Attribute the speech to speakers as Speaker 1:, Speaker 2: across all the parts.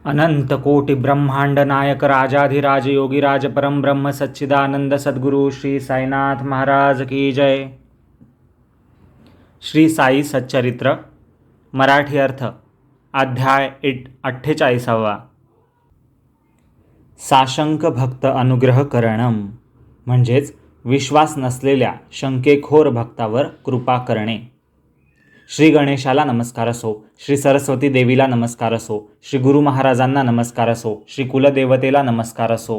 Speaker 1: अनंत कोटि ब्रह्मांड नायक राजाधिराज योगीराज परम ब्रह्म सच्चिदानंद सद्गुरु श्री साईनाथ महाराज की जय। श्री साई सच्चरित्र मराठी अर्थ अध्याय 48. साशंक भक्त अनुग्रह करणम म्हणजेच विश्वास नसलेल्या शंकेखोर भक्तावर कृपा करणे। श्री गणेशाला नमस्कार असो, श्री सरस्वती देवीला नमस्कार असो, श्री गुरु महाराजांना नमस्कार असो, श्री कुलदेवतेला नमस्कार असो,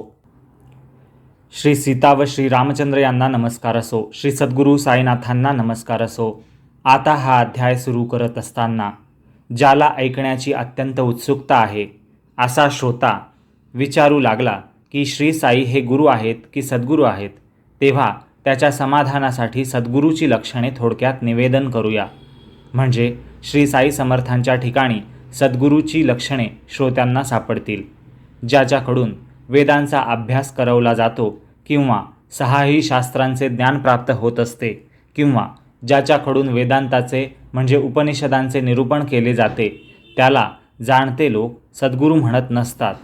Speaker 1: श्री सीता व श्री रामचंद्र यांना नमस्कार असो, श्री सद्गुरू साईनाथांना नमस्कार असो। आता हा अध्याय सुरू करत असताना ज्याला ऐकण्याची अत्यंत उत्सुकता आहे असा श्रोता विचारू लागला की श्री साई हे गुरु आहेत की सद्गुरू आहेत, तेव्हा त्याच्या समाधानासाठी सद्गुरूची लक्षणे थोडक्यात निवेदन करूया। म्हणजे श्री साई समर्थांच्या ठिकाणी सद्गुरूची लक्षणे श्रोत्यांना सापडतील। ज्याच्याकडून वेदांचा अभ्यास करवला जातो किंवा सहाही शास्त्रांचे ज्ञान प्राप्त होत असते किंवा ज्याच्याकडून वेदांताचे म्हणजे उपनिषदांचे निरूपण केले जाते त्याला जाणते लोक सद्गुरू म्हणत नसतात।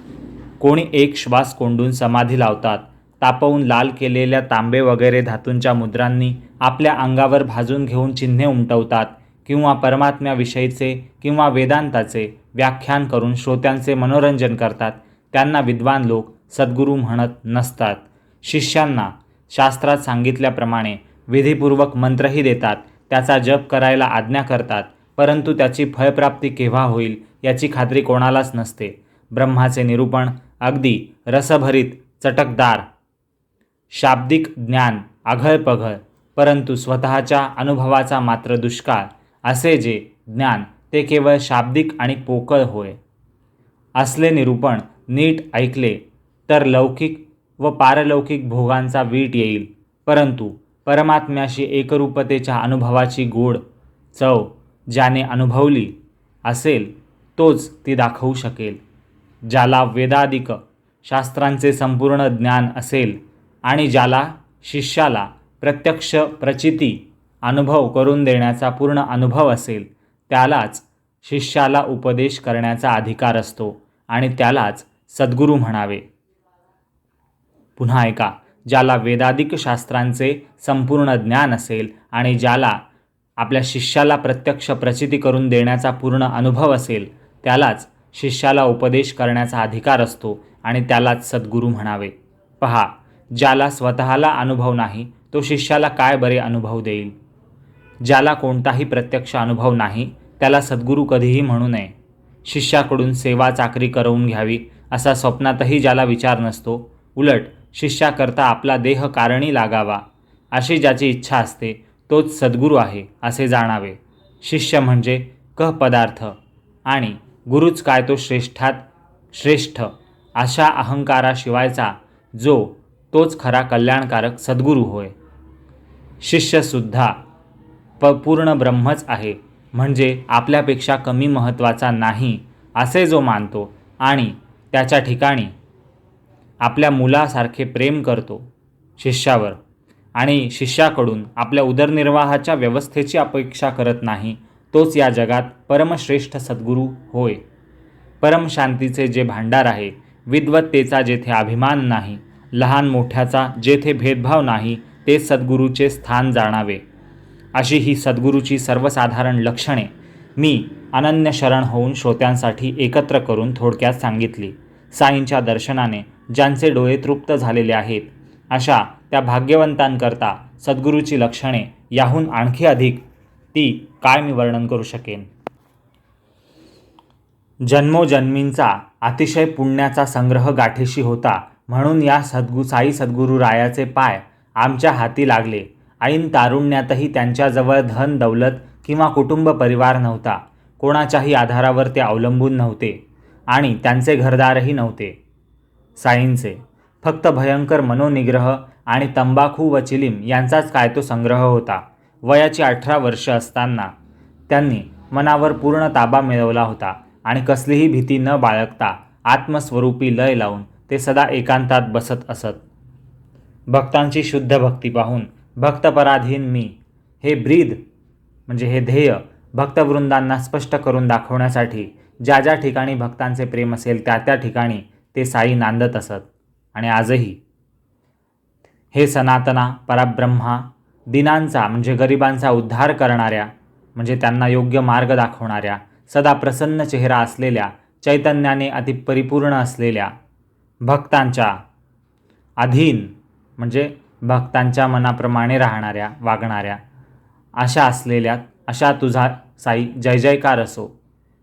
Speaker 1: कोणी एक श्वास कोंडून समाधी लावतात, तापवून लाल केलेल्या तांबे वगैरे धातूंच्या मुद्रांनी आपल्या अंगावर भाजून घेऊन चिन्हे उमटवतात किंवा परमात्म्याविषयीचे किंवा वेदांताचे व्याख्यान करून श्रोत्यांचे मनोरंजन करतात, त्यांना विद्वान लोक सद्गुरू म्हणत नसतात। शिष्यांना शास्त्रात सांगितल्याप्रमाणे विधीपूर्वक मंत्रही देतात, त्याचा जप करायला आज्ञा करतात, परंतु त्याची फळप्राप्ती केव्हा होईल याची खात्री कोणालाच नसते। ब्रह्माचे निरूपण अगदी रसभरीत चटकदार, शाब्दिक ज्ञान आघळपघळ, परंतु स्वतःच्या अनुभवाचा मात्र दुष्काळ असे जे ज्ञान ते केवळ शाब्दिक आणि पोकळ होय। असले निरूपण नीट ऐकले तर लौकिक व पारलौकिक भोगांचा वीट येईल, परंतु परमात्म्याशी एकरूपतेच्या अनुभवाची गोड चव ज्याने अनुभवली असेल तोच ती दाखवू शकेल। ज्याला वेदादिक शास्त्रांचे संपूर्ण ज्ञान असेल आणि ज्याला शिष्याला प्रत्यक्ष प्रचिती अनुभव करून देण्याचा पूर्ण अनुभव असेल त्यालाच शिष्याला उपदेश करण्याचा अधिकार असतो आणि त्यालाच सद्गुरू म्हणावे। पुन्हा ऐका, ज्याला वेदादिक शास्त्रांचे संपूर्ण ज्ञान असेल आणि ज्याला आपल्या शिष्याला प्रत्यक्ष प्रचिती करून देण्याचा पूर्ण अनुभव असेल त्यालाच शिष्याला उपदेश करण्याचा अधिकार असतो आणि त्यालाच सद्गुरू म्हणावे। पहा, ज्याला स्वतःला अनुभव नाही तो शिष्याला काय बरे अनुभव देईल। ज्याला कोणताही प्रत्यक्ष अनुभव नाही त्याला सद्गुरू कधीही म्हणू नये। शिष्याकडून सेवा चाकरी करवून घ्यावी असा स्वप्नातही ज्याला विचार नसतो, उलट शिष्याकरता आपला देह कारणी लागावा अशी ज्याची इच्छा असते तोच सद्गुरू आहे असे जाणावे। शिष्य म्हणजे क पदार्थ आणि गुरुच काय तो श्रेष्ठात श्रेष्ठ अशा अहंकाराशिवायचा जो तोच खरा कल्याणकारक सद्गुरू होय। शिष्यसुद्धा पूर्ण ब्रह्मच आहे, म्हणजे आपल्यापेक्षा कमी महत्त्वाचा नाही असे जो मानतो आणि त्याच्या ठिकाणी आपल्या मुलासारखे प्रेम करतो शिष्यावर आणि शिष्याकडून आपल्या उदरनिर्वाहाच्या व्यवस्थेची अपेक्षा करत नाही, तोच या जगात परमश्रेष्ठ सद्गुरू होय। परमशांतीचे जे भांडार आहे, विद्वत्तेचा जेथे अभिमान नाही, लहान मोठ्याचा जेथे भेदभाव नाही, ते सद्गुरूचे स्थान जाणावे। अशी ही सद्गुरूची सर्वसाधारण लक्षणे मी अनन्य शरण होऊन श्रोत्यांसाठी एकत्र करून थोडक्यात सांगितली। साईंच्या दर्शनाने ज्यांचे डोळे तृप्त झालेले आहेत अशा त्या भाग्यवंतांकरता सद्गुरूची लक्षणे याहून आणखी अधिक ती काय मी वर्णन करू शकेन। जन्मोजन्मींचा अतिशय पुण्याचा संग्रह गाठीशी होता, म्हणून या साई सद्गुरू रायाचे पाय आमच्या हाती लागले। ऐन तारुण्यातही त्यांच्याजवळ धन दौलत किंवा कुटुंब परिवार नव्हता, कोणाच्याही आधारावर ते अवलंबून नव्हते आणि त्यांचे घरदारही नव्हते। साईंचे फक्त भयंकर मनोनिग्रह आणि तंबाखू व चिलीम यांचाच काय तो संग्रह होता। वयाची 18 वर्ष असताना त्यांनी मनावर पूर्ण ताबा मिळवला होता आणि कसलीही भीती न बाळगता आत्मस्वरूपी लय लावून ते सदा एकांतात बसत असत। भक्तांची शुद्ध भक्ती पाहून भक्तपराधीन मी हे ब्रीद म्हणजे हे ध्येय भक्तवृंदांना स्पष्ट करून दाखवण्यासाठी ज्या ज्या ठिकाणी भक्तांचे प्रेम असेल त्या त्या ठिकाणी ते साई नांदत असत. आणि आजही हे सनातना परब्रह्मा, दिनांचा म्हणजे गरिबांचा उद्धार करणाऱ्या, म्हणजे त्यांना योग्य मार्ग दाखवणाऱ्या, सदा प्रसन्न चेहरा असलेल्या, चैतन्याने अतिपरिपूर्ण असलेल्या, भक्तांच्या अधीन म्हणजे भक्तांच्या मनाप्रमाणे राहणाऱ्या वागणाऱ्या अशा तुझा साई जय जयकार असो.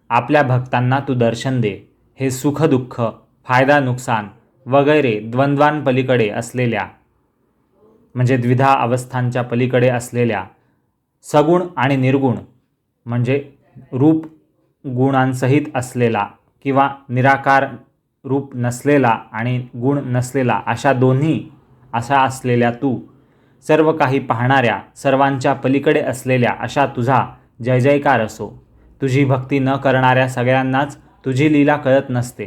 Speaker 1: आपल्या भक्तांना तू दर्शन दे. हे सुख दुःख, फायदा नुकसान वगैरे द्वंद्वांपलीकडे असलेल्या म्हणजे द्विधा अवस्थांच्या पलीकडे असलेल्या, सगुण आणि निर्गुण म्हणजे रूप गुणांसहित असलेला किंवा निराकार रूप नसलेला आणि गुण नसलेला अशा असलेल्या तू, सर्व काही पाहणाऱ्या, सर्वांच्या पलीकडे असलेल्या अशा तुझा जय जयकार असो. तुझी भक्ती न करणाऱ्या सगळ्यांनाच तुझी लीला कळत नसते.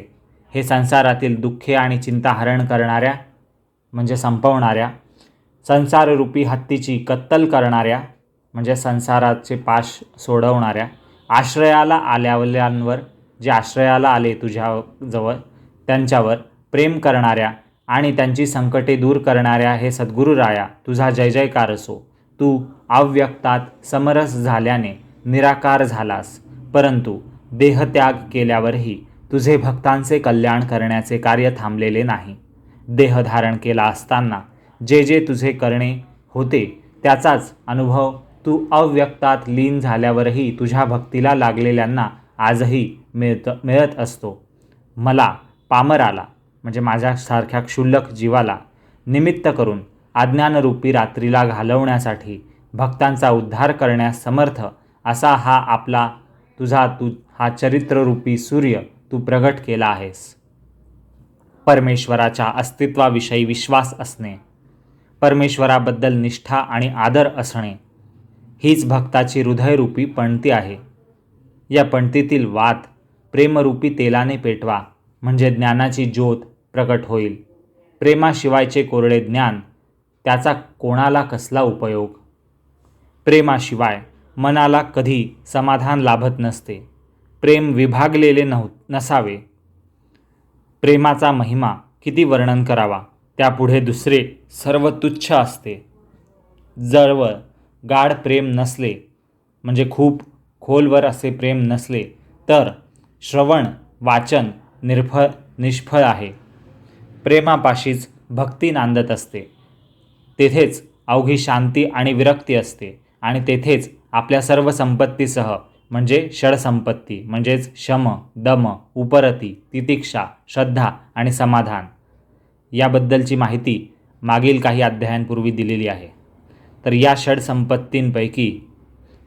Speaker 1: हे संसारातील दुःखे आणि चिंता हरण करणाऱ्या म्हणजे संपवणाऱ्या, संसाररूपी हत्तीची कत्तल करणाऱ्या म्हणजे संसाराचे पाश सोडवणाऱ्या, आश्रयाला आल्यावर जे आश्रयाला आले तुझ्याजवळ त्यांच्यावर प्रेम करणाऱ्या आणि त्यांची संकटे दूर करणाऱ्या हे सद्गुरुराया, तुझा जय जयकार असो. तू अव्यक्तात समरस झाल्याने निराकार झालास, परंतु देहत्याग केल्यावरही तुझे भक्तांचे कल्याण करण्याचे कार्य थांबलेले नाही. देह धारण केला असताना जे जे तुझे करणे होते त्याचाच अनुभव तू अव्यक्तात लीन झाल्यावरही तुझ्या भक्तीला लागलेल्यांना आजही मिळत असतो. मला पामराला म्हणजे माझ्यासारख्या क्षुल्लक जीवाला निमित्त करून अज्ञानरूपी रात्रीला घालवण्यासाठी भक्तांचा उद्धार करण्यास समर्थ असा हा चरित्ररूपी सूर्य तू प्रगट केला आहेस. परमेश्वराच्या अस्तित्वाविषयी विश्वास असणे, परमेश्वराबद्दल निष्ठा आणि आदर असणे हीच भक्ताची हृदयरूपी पणती आहे. या पणतीतील वात प्रेमरूपी तेलाने पेटवा म्हणजे ज्ञानाची ज्योत प्रकट होईल. प्रेमाशिवायचे कोरडे ज्ञान, त्याचा कोणाला कसला उपयोग. प्रेमाशिवाय मनाला कधी समाधान लाभत नसते. प्रेम विभागलेले नसावे. प्रेमाचा महिमा किती वर्णन करावा, त्यापुढे दुसरे सर्व तुच्छ असते. जवळ गाढ प्रेम नसले म्हणजे खूप खोलवर असे प्रेम नसले तर श्रवण वाचन निष्फळ आहे. प्रेमापाशीच भक्ती नांदत असते. तेथेच अवघी शांती आणि विरक्ती असते आणि तेथेच आपल्या सर्व संपत्तीसह म्हणजे षडसंपत्ती म्हणजेच शम दम उपरती तितिक्षा श्रद्धा आणि समाधान याबद्दलची माहिती मागील काही अध्यायांपूर्वी दिलेली आहे. तर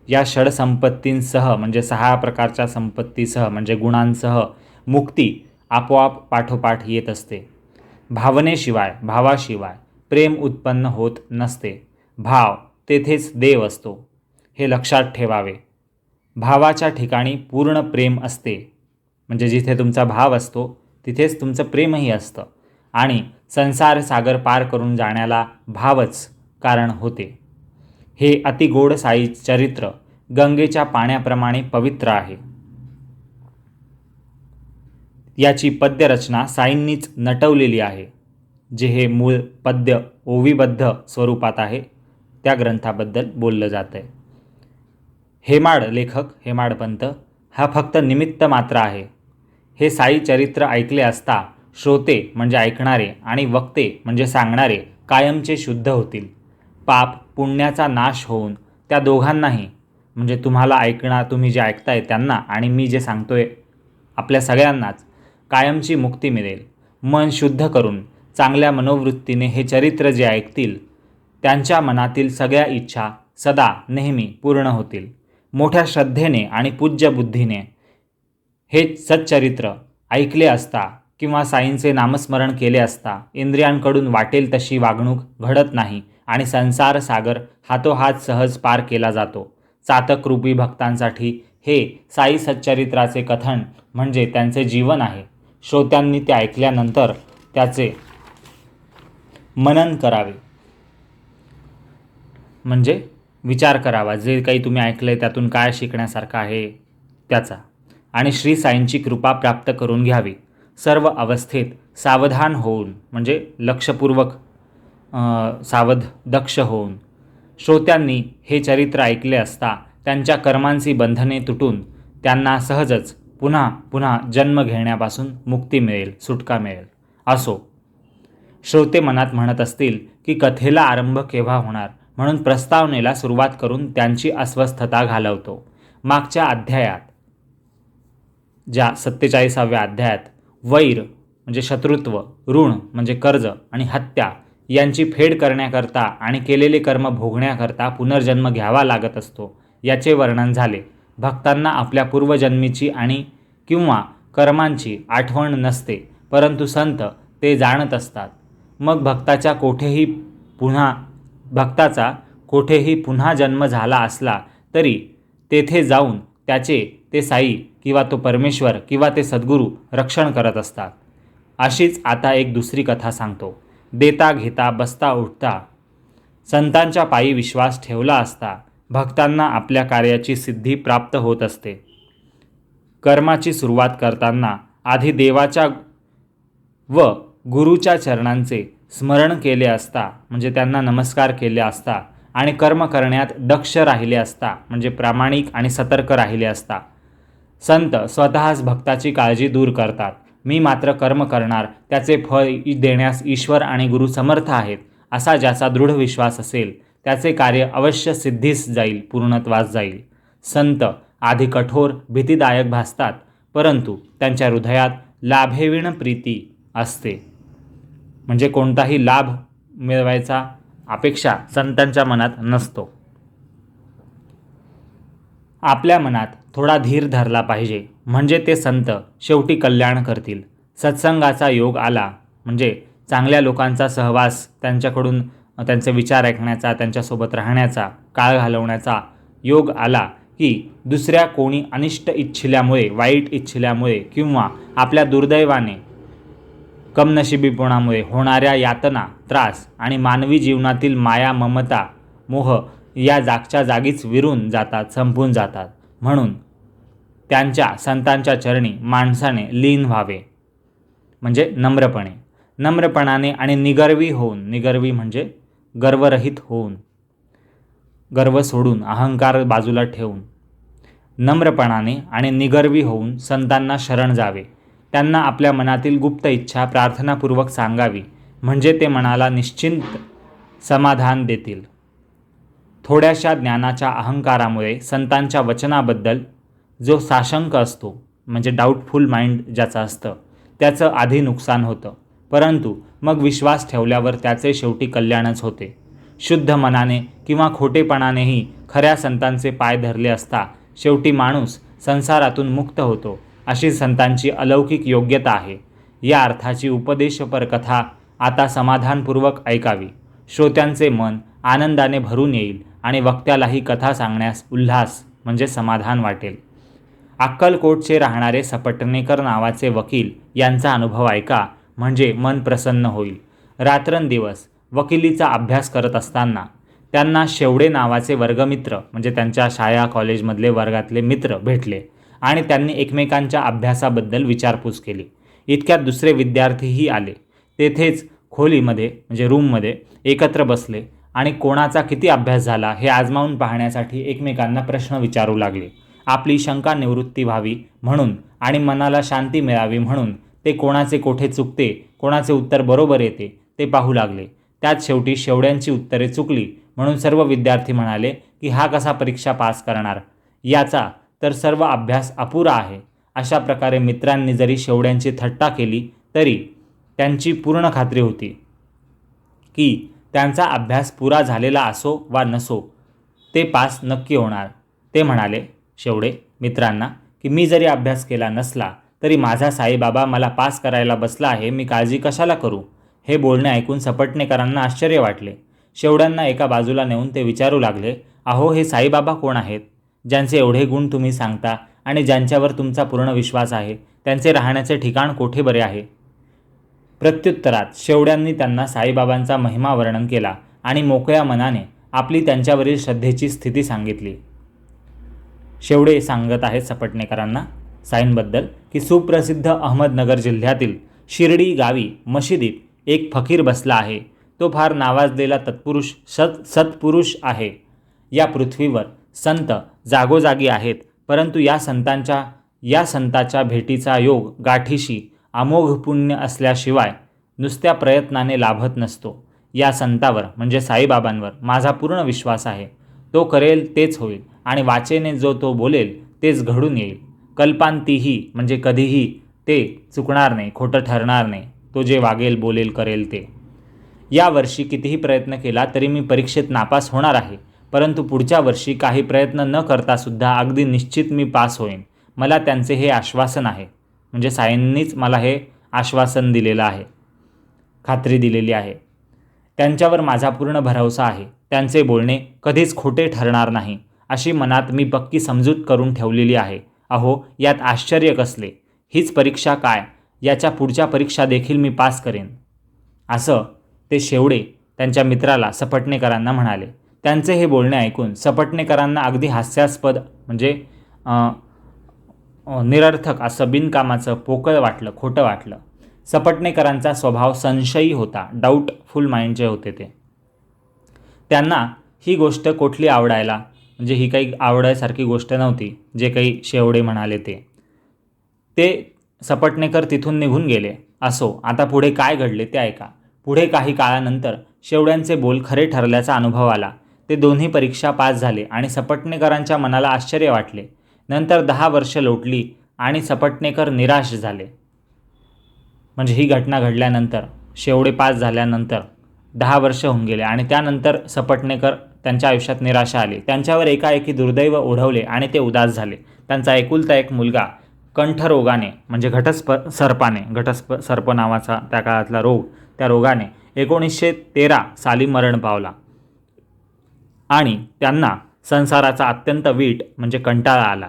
Speaker 1: या षडसंपत्तींसह म्हणजे 6 प्रकारच्या संपत्तीसह म्हणजे गुणांसह मुक्ती आपोआप पाठोपाठ येत असते. भावाशिवाय प्रेम उत्पन्न होत नसते. भाव तेथेच देव असतो, हे लक्षात ठेवावे. भावाच्या ठिकाणी पूर्ण प्रेम असते म्हणजे जिथे तुमचा भाव असतो तिथेच तुमचं प्रेमही असतं आणि संसार सागर पार करून जाण्याला भावच कारण होते. हे अतिगोड साई चरित्र गंगेच्या पाण्याप्रमाणे पवित्र आहे. याची पद्यरचना साईंनीच नटवलेली आहे. जे हे मूळ पद्य ओवीबद्ध स्वरूपात आहे त्या ग्रंथाबद्दल बोललं जात आहे. लेखक हेमाडपंत हा फक्त निमित्त मात्र आहे. हे साई चरित्र ऐकले असता श्रोते म्हणजे ऐकणारे आणि वक्ते म्हणजे सांगणारे कायमचे शुद्ध होतील. पाप पुण्याचा नाश होऊन त्या दोघांनाही म्हणजे तुम्ही जे ऐकताय त्यांना आणि मी जे सांगतोय आपल्या सगळ्यांनाच कायमची मुक्ती मिळेल. मन शुद्ध करून चांगल्या मनोवृत्तीने हे चरित्र जे ऐकतील त्यांच्या मनातील सगळ्या इच्छा सदा नेहमी पूर्ण होतील. मोठ्या श्रद्धेने आणि पूज्य बुद्धीने हे सच्चरित्र ऐकले असता किंवा साईंचे नामस्मरण केले असता इंद्रियांकडून वाटेल तशी वागणूक घडत नाही आणि संसार सागर हातोहात सहज पार केला जातो. चातकरूपी भक्तांसाठी हे साई सच्चरित्राचे कथन म्हणजे त्यांचे जीवन आहे. श्रोत्यांनी ते ऐकल्यानंतर त्याचे मनन करावे म्हणजे विचार करावा. जे काही तुम्ही ऐकलंय त्यातून काय शिकण्यासारखं आहे त्याचा. आणि श्री साईंची कृपा प्राप्त करून घ्यावी. सर्व अवस्थेत सावधान होऊन म्हणजे लक्षपूर्वक सावध दक्ष होऊन श्रोत्यांनी हे चरित्र ऐकले असता त्यांच्या कर्मांची बंधने तुटून त्यांना सहजच पुन्हा पुन्हा जन्म घेण्यापासून मुक्ती मिळेल, सुटका मिळेल. असो, श्रोते मनात म्हणत असतील की कथेला आरंभ केव्हा होणार, म्हणून प्रस्तावनेला सुरुवात करून त्यांची अस्वस्थता घालवतो. मागच्या अध्यायात, ज्या 47व्या अध्यायात वैर म्हणजे शत्रुत्व, ऋण म्हणजे कर्ज आणि हत्या यांची फेड करण्याकरता आणि केलेले कर्म भोगण्याकरता पुनर्जन्म घ्यावा लागत असतो याचे वर्णन झाले. भक्तांना आपल्या पूर्वजन्मीची आणि किंवा कर्मांची आठवण नसते, परंतु संत ते जाणत असतात. मग भक्ताचा कोठेही पुन्हा जन्म झाला असला तरी तेथे जाऊन त्याचे ते साई किंवा तो परमेश्वर किंवा ते सद्गुरू रक्षण करत असतात. अशीच आता एक दुसरी कथा सांगतो. देता घेता बसता उठता संतांच्या पायी विश्वास ठेवला असता भक्तांना आपल्या कार्याची सिद्धी प्राप्त होत असते. कर्माची सुरुवात करताना आधी देवाच्या व गुरुच्या चरणांचे स्मरण केले असता म्हणजे त्यांना नमस्कार केले असता आणि कर्म करण्यात दक्ष राहिले असता म्हणजे प्रामाणिक आणि सतर्क राहिले असता संत स्वतःच भक्ताची काळजी दूर करतात. मी मात्र कर्म करणार, त्याचे फळ देण्यास ईश्वर आणि गुरु समर्थ आहेत असा ज्याचा दृढ विश्वास असेल त्याचे कार्य अवश्य सिद्धीस जाईल, पूर्णत्वास जाईल. संत आधी कठोर भीतीदायक भासतात, परंतु त्यांच्या हृदयात लाभेविण प्रीती असते. म्हणजे कोणताही लाभ मिळवायचा अपेक्षा संतांच्या मनात नसतो. आपल्या मनात थोडा धीर धरला पाहिजे, म्हणजे ते संत शेवटी कल्याण करतील. सत्संगाचा योग आला म्हणजे चांगल्या लोकांचा सहवास, त्यांच्याकडून त्यांचे विचार ऐकण्याचा, त्यांच्यासोबत राहण्याचा, काळ घालवण्याचा योग आला की दुसऱ्या कोणी अनिष्ट इच्छिल्यामुळे, वाईट इच्छिल्यामुळे किंवा आपल्या दुर्दैवाने, कमनशिबीपणामुळे होणाऱ्या यातना, त्रास आणि मानवी जीवनातील माया, ममता, मोह या जागच्या जागीच विरून जातात, संपून जातात. म्हणून त्यांच्या संतांच्या चरणी माणसाने लीन व्हावे, म्हणजे नम्रपणाने आणि निगर्वी होऊन, निगर्वी म्हणजे गर्वरहित होऊन, गर्व सोडून, अहंकार बाजूला ठेवून नम्रपणाने आणि निगर्वी होऊन संतांना शरण जावे. त्यांना आपल्या मनातील गुप्त इच्छा प्रार्थनापूर्वक सांगावी, म्हणजे ते मनाला निश्चिंत समाधान देतील. थोड्याशा ज्ञानाच्या अहंकारामुळे संतांच्या वचनाबद्दल जो साशंक असतो, म्हणजे डाऊटफुल माइंड ज्याचं असतं, त्याचं आधी नुकसान होतं, परंतु मग विश्वास ठेवल्यावर त्याचे शेवटी कल्याणच होते. शुद्ध मनाने किंवा खोटेपणानेही खऱ्या संतांचे पाय धरले असता शेवटी माणूस संसारातून मुक्त होतो, अशी संतांची अलौकिक योग्यता आहे. या अर्थाची उपदेशपर कथा आता समाधानपूर्वक ऐकावी. श्रोत्यांचे मन आनंदाने भरून येईल आणि वक्त्यालाही कथा सांगण्यास उल्हास म्हणजे समाधान वाटेल. अक्कलकोटचे राहणारे सपटणेकर नावाचे वकील यांचा अनुभव ऐका, म्हणजे मन प्रसन्न होईल. रात्रंदिवस वकिलीचा अभ्यास करत असताना त्यांना शेवडे नावाचे वर्गमित्र म्हणजे त्यांच्या शाळा कॉलेजमधले वर्गातले मित्र भेटले आणि त्यांनी एकमेकांच्या अभ्यासाबद्दल विचारपूस केली. इतक्यात दुसरे विद्यार्थीही आले. तेथेच खोलीमध्ये म्हणजे रूममध्ये एकत्र बसले आणि कोणाचा किती अभ्यास झाला हे आजमावून पाहण्यासाठी एकमेकांना प्रश्न विचारू लागले. आपली शंका निवृत्ती व्हावी म्हणून आणि मनाला शांती मिळावी म्हणून ते कोणाचे कोठे चुकते, कोणाचे उत्तर बरोबर येते ते पाहू लागले. त्यात शेवटी शेवड्यांची उत्तरे चुकली म्हणून सर्व विद्यार्थी म्हणाले की हा कसा परीक्षा पास करणार, याचा तर सर्व अभ्यास अपुरा आहे. अशा प्रकारे मित्रांनी जरी शेवड्यांची थट्टा केली तरी त्यांची पूर्ण खात्री होती की त्यांचा अभ्यास पुरा झालेला असो वा नसो ते पास नक्की होणार. ते म्हणाले शेवडे मित्रांना की मी जरी अभ्यास केला नसला तरी माझा साईबाबा मला पास करायला बसला आहे, मी काळजी कशाला करू. हे बोलणे ऐकून सपटणेकरांना आश्चर्य वाटले. शेवड्यांना एका बाजूला नेऊन ते विचारू लागले, अहो हे साईबाबा कोण आहेत, ज्यांचे एवढे गुण तुम्ही सांगता आणि ज्यांच्यावर तुमचा पूर्ण विश्वास आहे, त्यांचे राहण्याचे ठिकाण कोठे बरे आहे. प्रत्युत्तरात शेवड्यांनी त्यांना साईबाबांचा महिमा वर्णन केला आणि मोकळ्या मनाने आपली त्यांच्यावरील श्रद्धेची स्थिती सांगितली. शेवडे सांगत आहेत सपटणेकरांना, साईंबद्दल की सुप्रसिद्ध अहमदनगर जिल्ह्यातील शिर्डी गावी मशिदीत एक फकीर बसला आहे. तो फार नावाजलेला सत्पुरुष आहे. या पृथ्वीवर संत जागोजागी आहेत, परंतु या संताच्या भेटीचा योग गाठीशी अमोघ पुण्य असल्याशिवाय नुसत्या प्रयत्नाने लाभत नसतो. या संतावर म्हणजे साईबाबांवर माझा पूर्ण विश्वास आहे. तो करेल तेच होईल आणि वाचेने जो तो बोलेल तेच घडून येईल. कल्पांतीही म्हणजे कधीही ते चुकणार नाही, खोटं ठरणार नाही. तो जे वागेल बोलेल करेल ते. या वर्षी कितीही प्रयत्न केला तरी मी परीक्षेत नापास होणार आहे, परंतु पुढच्या वर्षी काही प्रयत्न न करतासुद्धा अगदी निश्चित मी पास होईन. मला त्यांचे हे आश्वासन आहे. म्हणजे साईंनीच मला हे आश्वासन दिलेलं आहे, खात्री दिलेली आहे. त्यांच्यावर माझा पूर्ण भरवसा आहे. त्यांचे बोलणे कधीच खोटे ठरणार नाही अशी मनात मी पक्की समजूत करून ठेवलेली आहे. अहो, यात आश्चर्य कसले? हीच परीक्षा काय, याच्या पुढच्या परीक्षा देखील मी पास करेन, असं ते शेवडे त्यांच्या मित्राला सपटणेकरांना म्हणाले. त्यांचे हे बोलणे ऐकून सपटणेकरांना अगदी हास्यास्पद म्हणजे निरर्थक असं बिनकामाचं पोकळ वाटलं, खोटं वाटलं. सपटणेकरांचा स्वभाव संशयी होता, डाऊटफुल माइंडचे होते ते. त्यांना ही गोष्ट कुठली आवडायला, म्हणजे ही काही आवडायसारखी गोष्ट नव्हती जे काही शेवडे म्हणाले ते सपटणेकर तिथून निघून गेले. असो, आता पुढे काय घडले ते ऐका. पुढे काही काळानंतर शेवड्यांचे बोल खरे ठरल्याचा अनुभव आला. ते दोन्ही परीक्षा पास झाले आणि सपटणेकरांच्या मनाला आश्चर्य वाटले. नंतर 10 वर्ष लोटली आणि सपटणेकर निराश झाले. म्हणजे ही घटना घडल्यानंतर, शेवडे पास झाल्यानंतर 10 वर्ष होऊन गेले आणि त्यानंतर सपटणेकर त्यांच्या आयुष्यात निराशा आली. त्यांच्यावर एकाएकी दुर्दैव ओढवले आणि ते उदास झाले. त्यांचा एकुलता एक मुलगा कंठरोगाने म्हणजे घटसर्प नावाचा त्या काळातला रोग, त्या रोगाने 1913 साली मरण पावला आणि त्यांना संसाराचा अत्यंत वीट म्हणजे कंटाळा आला.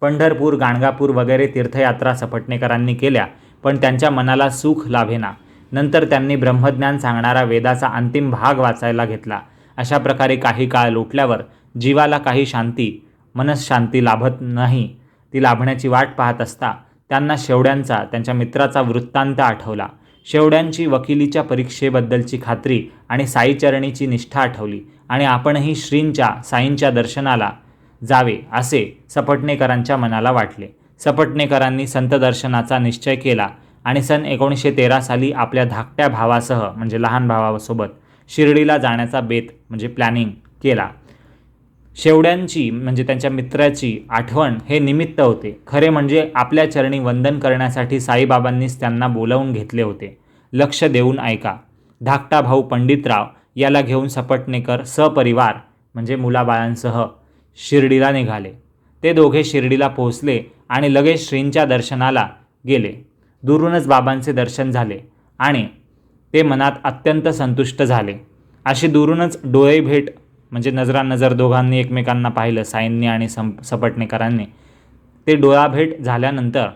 Speaker 1: पंढरपूर, गाणगापूर वगैरे तीर्थयात्रा सपटणेकरांनी केल्या, पण त्यांच्या मनाला सुख लाभेना. नंतर त्यांनी ब्रह्मज्ञान सांगणारा वेदाचा अंतिम भाग वाचायला घेतला. अशा प्रकारे काही काळ लोटल्यावर जीवाला काही मनशांती लाभत नाही. ती लाभण्याची वाट पाहत असता त्यांना शेवड्यांचा, त्यांच्या मित्राचा वृत्तांत आठवला. शेवड्यांची वकिलीच्या परीक्षेबद्दलची खात्री आणि साईचरणीची निष्ठा आठवली आणि आपणही साईंच्या दर्शनाला जावे असे सपटणेकरांच्या मनाला वाटले. सपटणेकरांनी संत दर्शनाचा निश्चय केला आणि सन 1913 साली आपल्या धाकट्या भावासह म्हणजे लहान भावासोबत शिर्डीला जाण्याचा बेत म्हणजे प्लॅनिंग केला. शेवड्यांची म्हणजे त्यांच्या मित्राची आठवण हे निमित्त होते. खरे म्हणजे आपल्या चरणी वंदन करण्यासाठी साईबाबांनीच त्यांना बोलावून घेतले होते. लक्ष देऊन ऐका. धाकटा भाऊ पंडितराव याला घेऊन सपटणेकर सपरिवार म्हणजे मुलाबाळांसह शिर्डीला निघाले. ते दोघे शिर्डीला पोहोचले आणि लगेच श्रींच्या दर्शनाला गेले. दुरूनच बाबांचे दर्शन झाले आणि ते मनात अत्यंत संतुष्ट झाले. अशी दुरूनच डोळे भेट म्हणजे नजरानजर दोघांनी एकमेकांना पाहिलं, साईंनी आणि सपटणेकरांनी. ते डोळाभेट झाल्यानंतर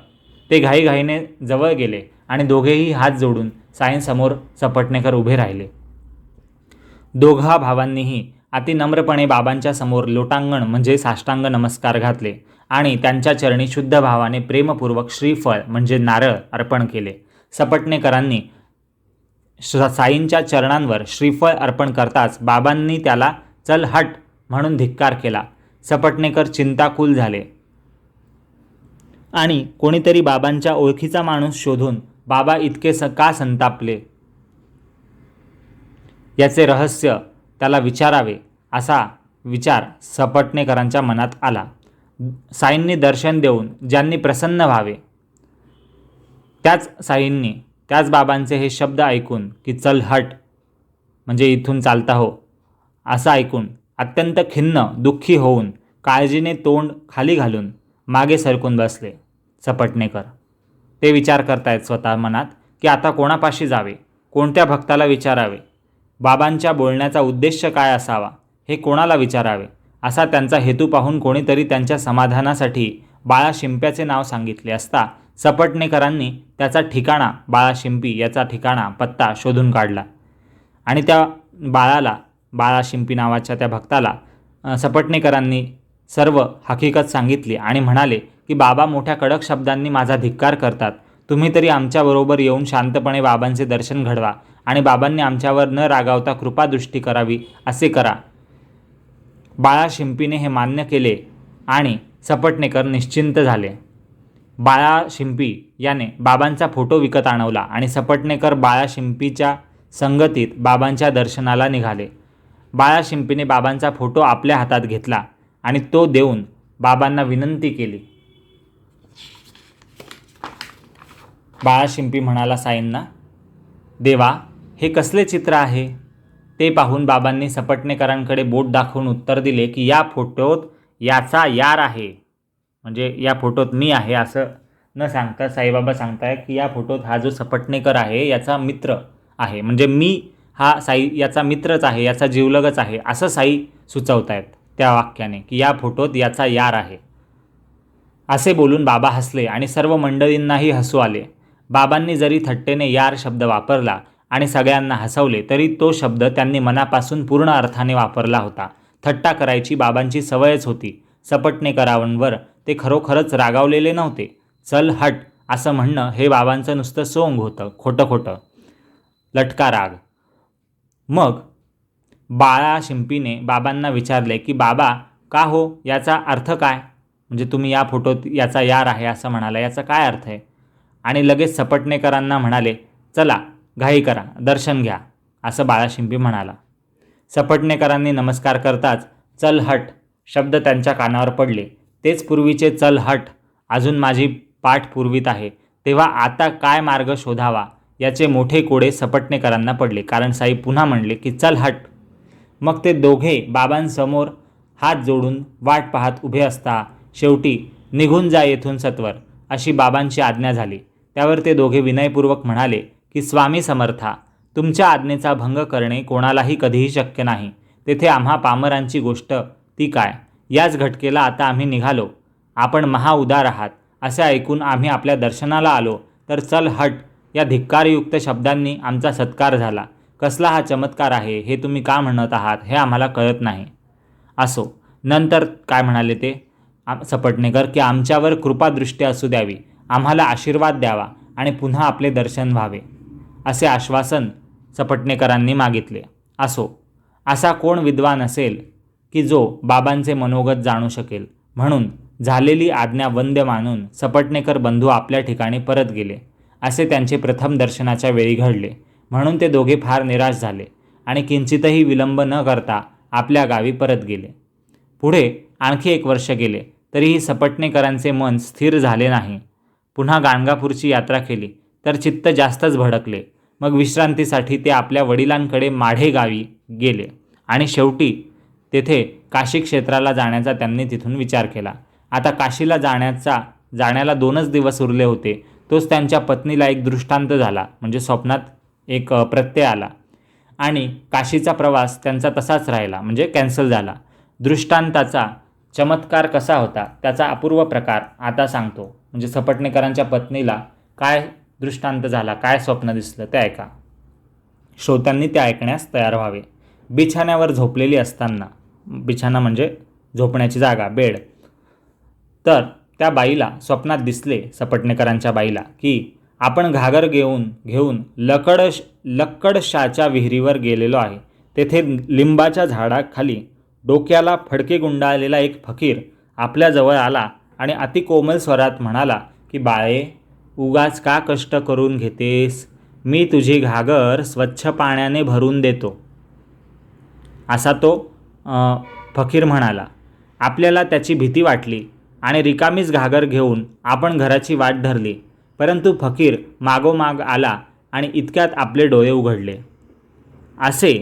Speaker 1: ते घाईघाईने जवळ गेले आणि दोघेही हात जोडून साईंसमोर सपटणेकर उभे राहिले. दोघा भावांनीही अति नम्रपणे बाबांच्या समोर लोटांगण म्हणजे साष्टांग नमस्कार घातले आणि त्यांच्या चरणी शुद्ध भावाने प्रेमपूर्वक श्रीफळ म्हणजे नारळ अर्पण केले. सपटणेकरांनी साईंच्या चरणांवर श्रीफळ अर्पण करताच बाबांनी त्याला चल हट म्हणून धिक्कार केला. सपटणेकर चिंताकुल झाले आणि कोणीतरी बाबांच्या ओळखीचा माणूस शोधून बाबा इतके का संतापले याचे रहस्य त्याला विचारावे असा विचार सपटणेकरांच्या मनात आला. साईंनी दर्शन देऊन ज्यांनी प्रसन्न व्हावे त्याच साईंनी त्याच बाबांचे हे शब्द ऐकून की चल हट म्हणजे इथून चालता हो असं ऐकून अत्यंत खिन्न दुःखी होऊन काळजीने तोंड खाली घालून मागे सरकून बसले सपटणेकर. ते विचार करतायत स्वतः मनात की आता कोणापाशी जावे, कोणत्या भक्ताला विचारावे, बाबांच्या बोलण्याचा उद्देश काय असावा हे कोणाला विचारावे असा त्यांचा हेतू पाहून कोणीतरी त्यांच्या समाधानासाठी बाळा शिंप्याचे नाव सांगितले असता सपटणेकरांनी त्याचा ठिकाणा, बाळा शिंपी याचा ठिकाणा पत्ता शोधून काढला आणि त्या बाळा शिंपी नावाच्या त्या भक्ताला सपटणेकरांनी सर्व हकीकत सांगितली आणि म्हणाले की बाबा मोठ्या कडक शब्दांनी माझा धिक्कार करतात. तुम्ही तरी आमच्याबरोबर येऊन शांतपणे बाबांचे दर्शन घडवा आणि बाबांनी आमच्यावर न रागावता कृपादृष्टी करावी असे करा. बाळा शिंपीने हे मान्य केले आणि सपटणेकर निश्चिंत झाले. बाळा शिंपी याने बाबांचा फोटो विकत आणवला आणि सपटणेकर बाळा शिंपीच्या संगतीत बाबांच्या दर्शनाला निघाले. बाळा शिंपीने बाबांचा फोटो आपल्या हातात घेतला आणि तो देऊन बाबांना विनंती केली. बाळा शिंपी म्हणाला साईंना, देवा, हे कसले चित्र आहे? ते पाहून बाबांनी सपटणेकरांकडे बोट दाखवून उत्तर दिले की या फोटोत याचा यार आहे. म्हणजे या फोटोत मी आहे असं न सांगता साईबाबा सांगताय की या फोटोत हा जो सपटणेकर आहे याचा मित्र आहे. म्हणजे मी हा साई याचा मित्रच आहे, याचा जीवलगच आहे असं साई सुचवतायत त्या वाक्याने की या फोटोत याचा यार आहे. असे बोलून बाबा हसले आणि सर्व मंडळींनाही हसू आले. बाबांनी जरी थट्टेने यार शब्द वापरला आणि सगळ्यांना हसवले तरी तो शब्द त्यांनी मनापासून पूर्ण अर्थाने वापरला होता. थट्टा करायची बाबांची सवयच होती. सपटणेकरांवर ते खरोखरच रागावलेले नव्हते. चल हट असं म्हणणं हे बाबांचं नुसतं सोंग होतं, खोटं खोटं, लटका राग. मग बाळा शिंपीने बाबांना विचारले की बाबा, का हो, याचा अर्थ काय? म्हणजे तुम्ही या फोटोत याचा यार आहे असं म्हणाला, याचा काय अर्थ आहे? आणि लगेच सपटणेकरांना म्हणाले, चला घाई करा, दर्शन घ्या असं बाळा शिंपी म्हणाला. सपटणेकरांनी नमस्कार करताच चल हट शब्द त्यांच्या कानावर पडले. तेच पूर्वीचे चल हट अजून माझी पाठ पुरवीत आहे. तेव्हा आता काय मार्ग शोधावा याचे मोठे कोडे सपटणेकरांना पडले. कारण साई पुन्हा म्हणले की चल हट. मग ते दोघे बाबांसमोर हात जोडून वाट पाहत उभे असता शेवटी निघून जा येथून सत्वर अशी बाबांची आज्ञा झाली. त्यावर ते दोघे विनयपूर्वक म्हणाले की स्वामी समर्था, तुमच्या आज्ञेचा भंग करणे कोणालाही कधीही शक्य नाही. तेथे आम्हा पामरांची गोष्ट ती काय? याच घटकेला आता आम्ही निघालो. आपण महाउदार आहात असे ऐकून आम्ही आपल्या दर्शनाला आलो तर चल हट या धिक्कारयुक्त शब्दांनी आमचा सत्कार झाला. कसला हा चमत्कार आहे हे तुम्ही का म्हणत आहात हे आम्हाला कळत नाही. असो. नंतर काय म्हणाले ते सपटणेकर की आमच्यावर कृपादृष्टी असू द्यावी, आम्हाला आशीर्वाद द्यावा आणि पुन्हा आपले दर्शन व्हावे असे आश्वासन सपटणेकरांनी मागितले. असो. असा कोण विद्वान असेल की जो बाबांचे मनोगत जाणू शकेल. म्हणून झालेली आज्ञा वंद्य मानून सपटणेकर बंधू आपल्या ठिकाणी परत गेले. असे त्यांचे प्रथम दर्शनाच्या वेळी घडले. म्हणून ते दोघे फार निराश झाले आणि किंचितही विलंब न करता आपल्या गावी परत गेले. पुढे आणखी 1 वर्ष गेले तरीही सपटणेकरांचे मन स्थिर झाले नाही. पुन्हा गाणगापूरची यात्रा केली तर चित्त जास्तच भडकले. मग विश्रांतीसाठी ते आपल्या वडिलांकडे माढे गावी गेले आणि शेवटी तेथे काशी क्षेत्राला जाण्याचा त्यांनी तिथून विचार केला. आता काशीला जाण्याला 2च दिवस उरले होते. तोच त्यांच्या पत्नीला एक दृष्टांत झाला. म्हणजे स्वप्नात एक प्रत्यय आला आणि काशीचा प्रवास त्यांचा तसाच राहिला, म्हणजे कॅन्सल झाला. दृष्टांताचा चमत्कार कसा होता त्याचा अपूर्व प्रकार आता सांगतो. म्हणजे सपटणेकरांच्या पत्नीला काय दृष्टांत झाला, काय स्वप्न दिसलं ते ऐका. श्रोत्यांनी ते ऐकण्यास तयार व्हावे. बिछाण्यावर झोपलेली असताना, बिछाना म्हणजे झोपण्याची जागा, बेड, तर त्या बाईला स्वप्नात दिसले, सपटणेकरांच्या बाईला, की आपण घागर घेऊन लक्कडशाच्या विहिरीवर गेलेलो आहे. तेथे लिंबाच्या झाडाखाली डोक्याला फडके गुंडाळलेला एक फकीर आपल्याजवळ आला आणि अति कोमल स्वरात म्हणाला की बाळे, उगाच का कष्ट करून घेतेस, मी तुझी घागर स्वच्छ पाण्याने भरून देतो. असा तो फकीर म्हणाला. आपल्याला त्याची भीती वाटली आणि रिकामीच घागर घेऊन आपण घराची वाट धरली. परंतु फकीर मागोमाग आला आणि इतक्यात आपले डोळे उघडले. असे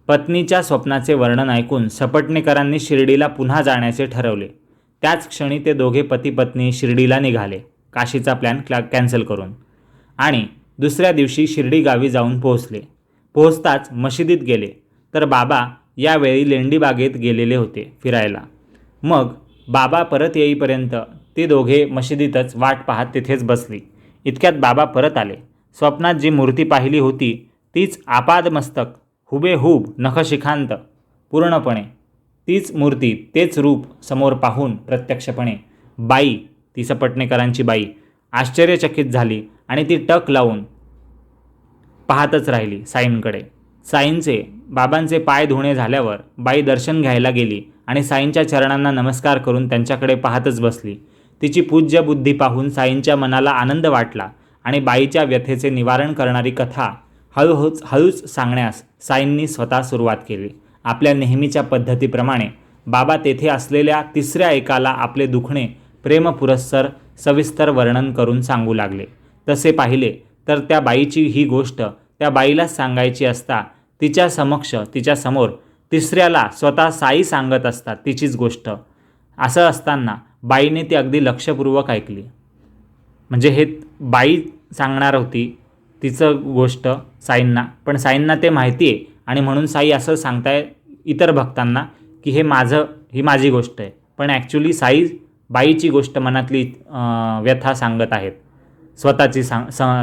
Speaker 1: पत्नीच्या स्वप्नाचे वर्णन ऐकून सपटणेकरांनी शिर्डीला पुन्हा जाण्याचे ठरवले. त्याच क्षणी ते दोघे पती पत्नी शिर्डीला निघाले, काशीचा प्लॅन कॅन्सल करून, आणि दुसऱ्या दिवशी शिर्डी गावी जाऊन पोहोचले. पोहोचताच मशिदीत गेले तर बाबा यावेळी लेंडीबागेत गेलेले होते फिरायला. मग बाबा परत येईपर्यंत ते दोघे मशिदीतच वाट पाहत तिथेच बसली. इतक्यात बाबा परत आले. स्वप्नात जी मूर्ती पाहिली होती तीच आपादमस्तक, हुबेहूब, नखशिखांत, पूर्णपणे तीच मूर्ती, तेच रूप समोर पाहून प्रत्यक्षपणे बाई ती सपटणेकरांची बाई आश्चर्यचकित झाली आणि ती टक लावून पाहतच राहिली साईंकडे. साईंचे बाबांचे पाय धुणे झाल्यावर बाई दर्शन घ्यायला गेली आणि साईंच्या चरणांना नमस्कार करून त्यांच्याकडे पाहतच बसली. तिची पूज्य बुद्धी पाहून साईंच्या मनाला आनंद वाटला आणि बाईच्या व्यथेचे निवारण करणारी कथा हळूच सांगण्यास साईंनी स्वतः सुरुवात केली. आपल्या नेहमीच्या पद्धतीप्रमाणे बाबा तेथे असलेल्या तिसऱ्या एकाला आपले दुखणे प्रेमपुरस्सर सविस्तर वर्णन करून सांगू लागले. तसे पाहिले तर त्या बाईची ही गोष्ट त्या बाईलाच सांगायची असता तिच्यासमोर तिसऱ्याला स्वतः साई सांगत असतात तिचीच गोष्ट. असं असताना बाईने ती अगदी लक्षपूर्वक ऐकली. म्हणजे हे बाई सांगणार होती तिचं गोष्ट साईंना, पण साईंना ते माहिती आहे आणि म्हणून साई असं सांगताय इतर भक्तांना की ही माझी गोष्ट आहे, पण ॲक्च्युली साई बाईची गोष्ट मनातली व्यथा सांगत आहेत स्वतःची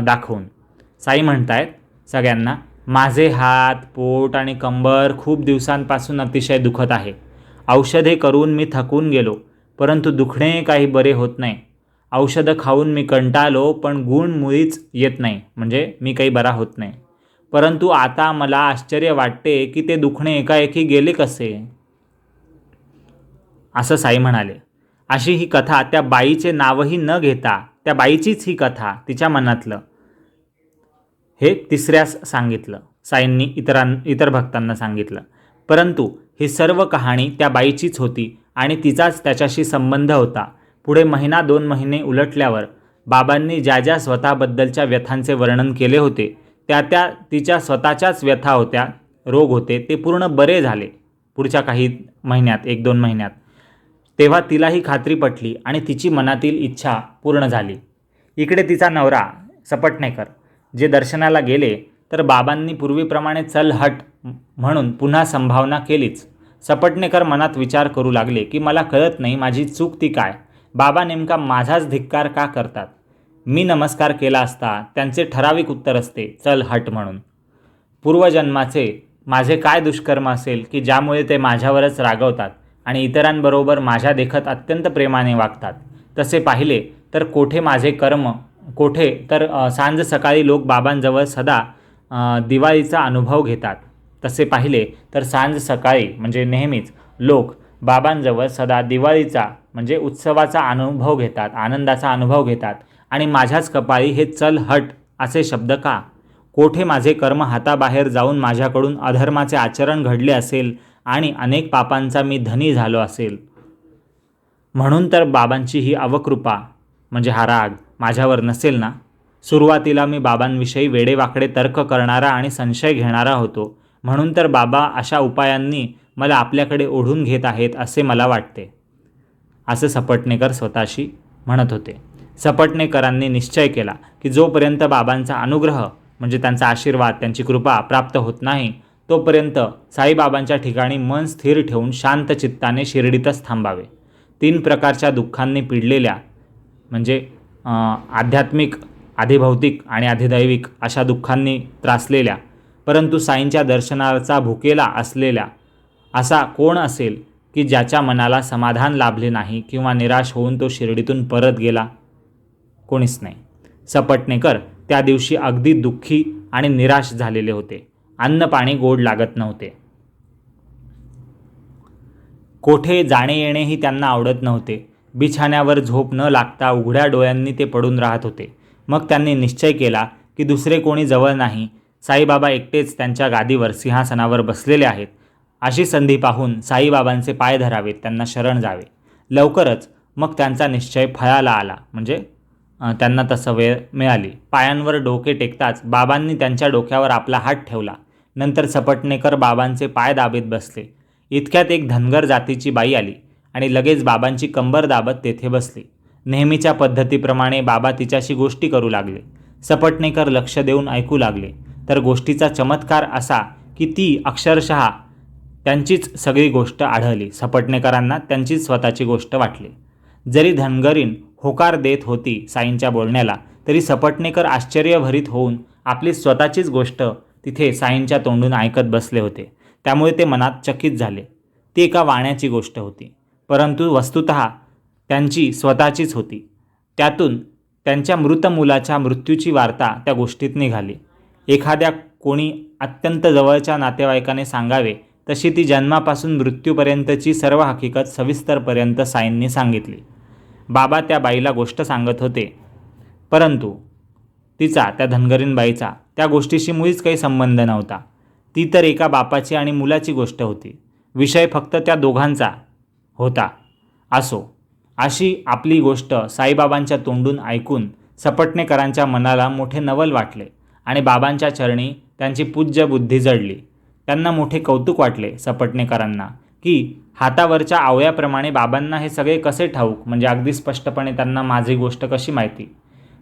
Speaker 1: दाखवून. साई म्हणतायत सगळ्यांना, माझे हात, पोट आणि कंबर खूप दिवसांपासून अतिशय दुखत आहे. औषधे करून मी थकून गेलो, परंतु दुखणे काही बरे होत नाही. औषधं खाऊन मी कंटाळलो, पण गुण मुळीच येत नाही, म्हणजे मी काही बरा होत नाही. परंतु आता मला आश्चर्य वाटते की ते दुखणे एकाएकी गेले कसे. असं साई म्हणाले. अशी ही कथा त्या बाईचे नावही न घेता त्या बाईचीच ही कथा तिच्या मनातलं हे तिसऱ्यास सांगितलं. साईंनी इतर भक्तांना सांगितलं. परंतु ही सर्व कहाणी त्या बाईचीच होती आणि तिचाच त्याच्याशी संबंध होता. पुढे 1-2 महिने उलटल्यावर बाबांनी ज्या स्वतःबद्दलच्या व्यथांचे वर्णन केले होते त्या तिच्या स्वतःच्याच व्यथा होत्या, रोग होते, ते पूर्ण बरे झाले पुढच्या काही महिन्यात, 1-2 महिन्यात. तेव्हा तिलाही खात्री पटली आणि तिची मनातील इच्छा पूर्ण झाली. इकडे तिचा नवरा सपटणेकर जे दर्शनाला गेले तर बाबांनी पूर्वीप्रमाणे चल हट म्हणून पुन्हा संभावना केलीच. सपटणेकर मनात विचार करू लागले की मला कळत नाही माझी चूक ती काय. बाबा नेमका माझाच धिक्कार का करतात. मी नमस्कार केला असता त्यांचे ठराविक उत्तर असते चल हट म्हणून. पूर्वजन्माचे माझे काय दुष्कर्म असेल की ज्यामुळे ते माझ्यावरच रागवतात आणि इतरांबरोबर माझ्या देखत अत्यंत प्रेमाने वागतात. तसे पाहिले तर कोठे तर सांज सकाळी लोक बाबांजवळ सदा दिवाळीचा अनुभव घेतात. तसे पाहिले तर सांज सकाळी म्हणजे नेहमीच लोक बाबांजवळ सदा दिवाळीचा म्हणजे उत्सवाचा अनुभव घेतात, आनंदाचा अनुभव घेतात आणि माझ्याच कपाळी हे चल हट असे शब्द का. कोठे माझे कर्म हाताबाहेर जाऊन माझ्याकडून अधर्माचे आचरण घडले असेल आणि अनेक पापांचा मी धनी झालो असेल. म्हणून तर बाबांची ही अवकृपा म्हणजे हा राग माझ्यावर नसेल ना. सुरुवातीला मी बाबांविषयी वेडेवाकडे तर्क करणारा आणि संशय घेणारा होतो, म्हणून तर बाबा अशा उपायांनी मला आपल्याकडे ओढून घेत आहेत असे मला वाटते. असं सपटणेकर स्वतःशी म्हणत होते. सपटणेकरांनी निश्चय केला की जोपर्यंत बाबांचा अनुग्रह म्हणजे त्यांचा आशीर्वाद, त्यांची कृपा प्राप्त होत नाही तोपर्यंत साईबाबांच्या ठिकाणी मन स्थिर ठेवून शांत चित्ताने शिर्डीतच थांबावे. 3 प्रकारच्या दुःखांनी पिडलेल्या म्हणजे आध्यात्मिक, अधिभौतिक आणि अधिदैविक अशा दुःखांनी त्रासलेल्या परंतु साईंच्या दर्शनाचा भुकेला असलेल्या असा कोण असेल की ज्याच्या मनाला समाधान लाभले नाही किंवा निराश होऊन तो शिर्डीतून परत गेला. कोणीच नाही. सपटणेकर त्या दिवशी अगदी दुःखी आणि निराश झालेले होते. अन्न पाणी गोड लागत नव्हते. कोठे जाणे येणेही त्यांना आवडत नव्हते. बिछाण्यावर झोप न लागता उघड्या डोळ्यांनी ते पडून राहत होते. मग त्यांनी निश्चय केला की दुसरे कोणी जवळ नाही, साईबाबा एकटेच त्यांच्या गादीवर सिंहासनावर बसलेले आहेत. अशी संधी पाहून साईबाबांचे पाय धरावेत, त्यांना शरण जावे. लवकरच मग त्यांचा निश्चय फळाला आला, म्हणजे त्यांना तसं वेळ मिळाली. पायांवर डोके टेकताच बाबांनी त्यांच्या डोक्यावर आपला हात ठेवला. नंतर सपटणेकर बाबांचे पाय दाबीत बसले. इतक्यात एक धनगर जातीची बाई आली आणि लगेच बाबांची कंबर दाबत तेथे बसली. नेहमीच्या पद्धतीप्रमाणे बाबा तिच्याशी गोष्टी करू लागले. सपटणेकर लक्ष देऊन ऐकू लागले. तर गोष्टीचा चमत्कार असा की ती अक्षरशः त्यांचीच सगळी गोष्ट आढळली. सपटणेकरांना त्यांचीच स्वतःची गोष्ट वाटली. जरी धनगरीण होकार देत होती साईंच्या बोलण्याला, तरी सपटणेकर आश्चर्यभरित होऊन आपली स्वतःचीच गोष्ट तिथे साईंच्या तोंडून ऐकत बसले होते. त्यामुळे ते मनात चकित झाले. ती एका वाण्याची गोष्ट होती, परंतु वस्तुतः त्यांची स्वतःचीच होती. त्यातून त्यांच्या मृत मुलाच्या मृत्यूची वार्ता त्या गोष्टीत निघाली. एखाद्या कोणी अत्यंत जवळच्या नातेवाईकाने सांगावे तशी ती जन्मापासून मृत्यूपर्यंतची सर्व हकीकत सविस्तरपर्यंत साईंनी सांगितली. बाबा त्या बाईला गोष्ट सांगत होते, परंतु तिचा, त्या धनगरीणबाईचा, त्या गोष्टीशी मुळीच काही संबंध नव्हता. ती तर एका बापाची आणि मुलाची गोष्ट होती. विषय फक्त त्या दोघांचा होता. असो, अशी आपली गोष्ट साईबाबांच्या तोंडून ऐकून सपटणेकरांच्या मनाला मोठे नवल वाटले आणि बाबांच्या चरणी त्यांची पूज्य बुद्धी जडली. त्यांना मोठे कौतुक वाटले सपटणेकरांना की हातावरच्या आवळ्याप्रमाणे बाबांना हे सगळे कसे ठाऊक, म्हणजे अगदी स्पष्टपणे त्यांना माझी गोष्ट कशी माहिती.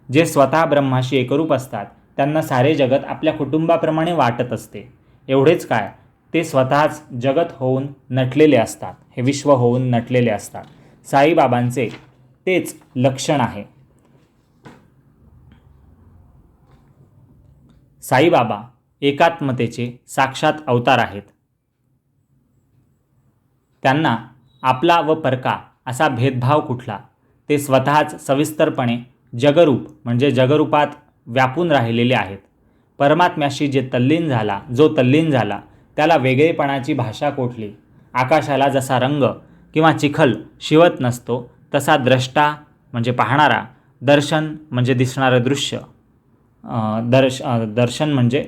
Speaker 1: जे स्वतः ब्रह्माशी एकरूप असतात त्यांना सारे जगत आपल्या कुटुंबाप्रमाणे वाटत असते. एवढेच काय, ते स्वतःच जगत होऊन नटलेले असतात, हे विश्व होऊन नटलेले असतात. साईबाबांचे तेच लक्षण आहे. साईबाबा एकात्मतेचे साक्षात अवतार आहेत. त्यांना आपला व परका असा भेदभाव कुठला, ते स्वतःच सविस्तरपणे जगरूप म्हणजे जगरूपात व्यापून राहिलेले आहेत. परमात्म्याशी जो तल्लीन झाला त्याला वेगळेपणाची भाषा कोठली. आकाशाला जसा रंग किंवा चिखल शिवत नसतो तसा द्रष्टा म्हणजे पाहणारा, दर्शन म्हणजे दिसणारं दृश्य, दर्शन म्हणजे